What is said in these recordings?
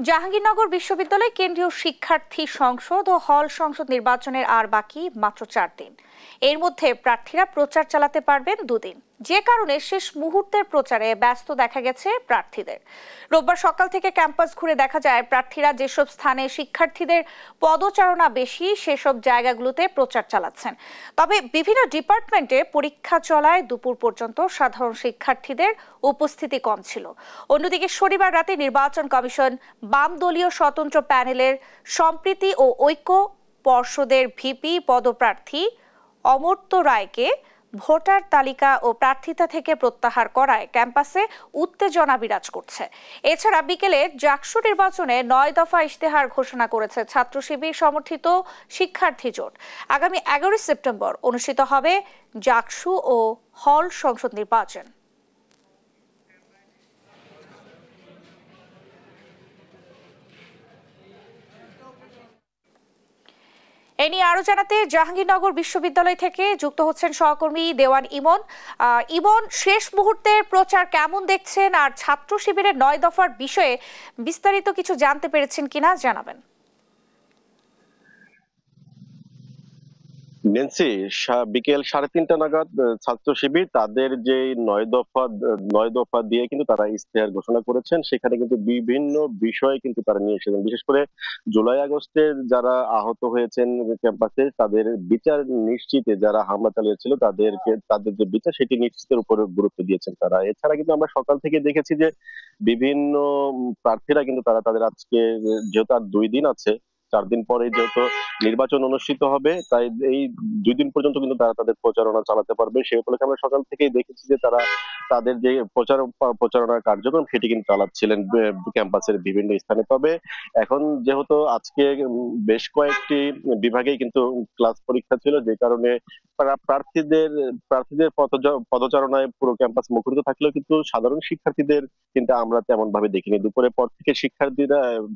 জাহাঙ্গীরনগর বিশ্ববিদ্যালয় কেন্দ্রীয় শিক্ষার্থী সংসদ ও হল সংসদ নির্বাচনের আর বাকি মাত্র 4 দিন। এর মধ্যে প্রার্থীরা প্রচার চালাতে পারবেন 2 দিন, যে কারণে শেষ মুহূর্তের প্রচারে ব্যস্ত দেখা গেছে প্রার্থীদের। রোববার সকাল থেকে ক্যাম্পাস ঘুরে দেখা যায় প্রার্থীরা যেসব স্থানে শিক্ষার্থীদের পদচারণা বেশি সেসব জায়গাগুলোতে প্রচার চালাচ্ছেন। তবে বিভিন্ন ডিপার্টমেন্টে পরীক্ষা চলায় দুপুর পর্যন্ত সাধারণ শিক্ষার্থীদের উপস্থিতি কম ছিল। অন্যদিকে শনিবার রাতে নির্বাচন কমিশন বাম দলীয় স্বতন্ত্র প্যানেলের সম্প্রীতি ও ঐক্য পর্ষদের ভিপি পদপ্রার্থী অমর্ত্য রায়কে ভোটার তালিকা ও প্রার্থিতা থেকে প্রত্যাহার করায় ক্যাম্পাসে উত্তেজনা বিরাজ করছে। এছাড়া বিকেলে জাকসু নির্বাচনে 9 দফা ইশতেহার ঘোষণা করেছে ছাত্র শিবির সমর্থিত শিক্ষার্থী জোট। আগামী 11 সেপ্টেম্বর অনুষ্ঠিত হবে জাকসু ও হল সংসদ নির্বাচন। এ নিয়ে আরো জানাতে জাহাঙ্গীরনগর বিশ্ববিদ্যালয় থেকে যুক্ত হচ্ছেন সহকর্মী দেওয়ান ইমন। ইমন, শেষ মুহূর্তের প্রচার কেমন দেখছেন, আর ছাত্র শিবিরের 9 দফার বিষয়ে বিস্তারিত কিছু জানতে পেরেছেন কিনা জানাবেন। নেন্সি, বিকেল 3:30 নাগাদ ছাত্র শিবির তাদের যে 9 দফা দিয়ে কিন্তু তারা ইশতেহার ঘোষণা করেছেন। সেখানে কিন্তু বিভিন্ন বিষয় কিন্তু তারা নিয়ে এসেছেন। বিশেষ করে জুলাই আগস্টে যারা আহত হয়েছেন ক্যাম্পাসে তাদের বিচার নিশ্চিতে, যারা হামলা চালিয়েছিল তাদের যে বিচার সেটি নিশ্চিতের উপরে গুরুত্ব দিয়েছেন তারা। এছাড়া কিন্তু আমরা সকাল থেকে দেখেছি যে বিভিন্ন প্রার্থীরা কিন্তু তাদের আজকে, যেহেতু আর 2 দিন আছে, 4 দিন পরে যেহেতু নির্বাচন অনুষ্ঠিত হবে, তাই এই 2 দিন পর্যন্ত কিন্তু তারা তাদের প্রচারণা চালাতে পারবে। সেই উপলক্ষে আমরা সকাল থেকেই দেখেছি যে তারা তাদের যে প্রচারণার কার্যক্রম সেটি কিন্তু চালাচ্ছিলেন ক্যাম্পাসের বিভিন্ন স্থানে। তবে এখন যেহেতু আজকে বেশ কয়েকটি বিভাগেই কিন্তু ক্লাস পরীক্ষা ছিল, যে কারণে প্রার্থীদের পদচারণায় পুরো ক্যাম্পাস মুখরিত থাকলেও কিন্তু সাধারণ শিক্ষার্থীদের কিন্তু আমরা তেমন ভাবে দেখিনি। দুপুরের পর থেকে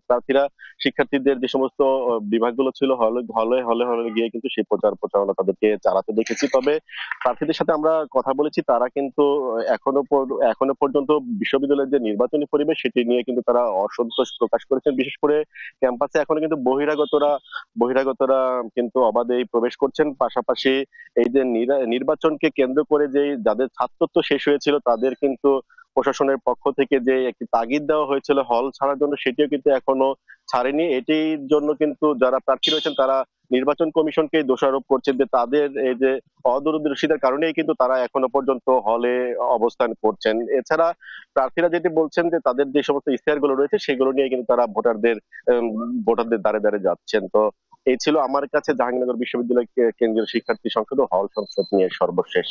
প্রার্থীরা শিক্ষার্থীদের যে সমস্ত বিভাগগুলো ছিল হলে হলে হলে গিয়ে কিন্তু সেই প্রচারণা তাদেরকে চালাতে দেখেছি। তবে প্রার্থীদের সাথে আমরা কথা বলেছি, তারা কিন্তু এখনো পর্যন্ত বিশ্ববিদ্যালয়ের যে নির্বাচনী পরিবেশ সেটি নিয়ে কিন্তু তারা অসন্তোষ প্রকাশ করেছেন। বিশেষ করে ক্যাম্পাসে এখনো কিন্তু বহিরাগতরা কিন্তু অবাধেই প্রবেশ করছেন। পাশাপাশি এই যে নির্বাচনকে কেন্দ্র করে যে যাদের ছাত্রত্ব শেষ হয়েছিল তাদের কিন্তু প্রশাসনের পক্ষ থেকে যে একটি তাগিদ দেওয়া হয়েছিল হল ছাড়ার জন্য, সেটিও কিন্তু এখনো ছাড়েনি। এটির জন্য কিন্তু যারা প্রার্থী রয়েছেন তারা নির্বাচন কমিশনকে দোষারোপ করছেন যে তাদের এই যে অদূরদর্শিতার কারণেই কিন্তু তারা এখনো পর্যন্ত হলে অবস্থান করছেন। এছাড়া প্রার্থীরা যেটি বলছেন যে তাদের যে সমস্ত ইশতেহারগুলো রয়েছে সেগুলো নিয়ে কিন্তু তারা ভোটারদের দ্বারে দ্বারে যাচ্ছেন। তো এই ছিল আমার কাছে জাহাঙ্গীরনগর বিশ্ববিদ্যালয় কেন্দ্রীয় শিক্ষার্থী সংসদ ও হল সংসদ নিয়ে সর্বশেষ।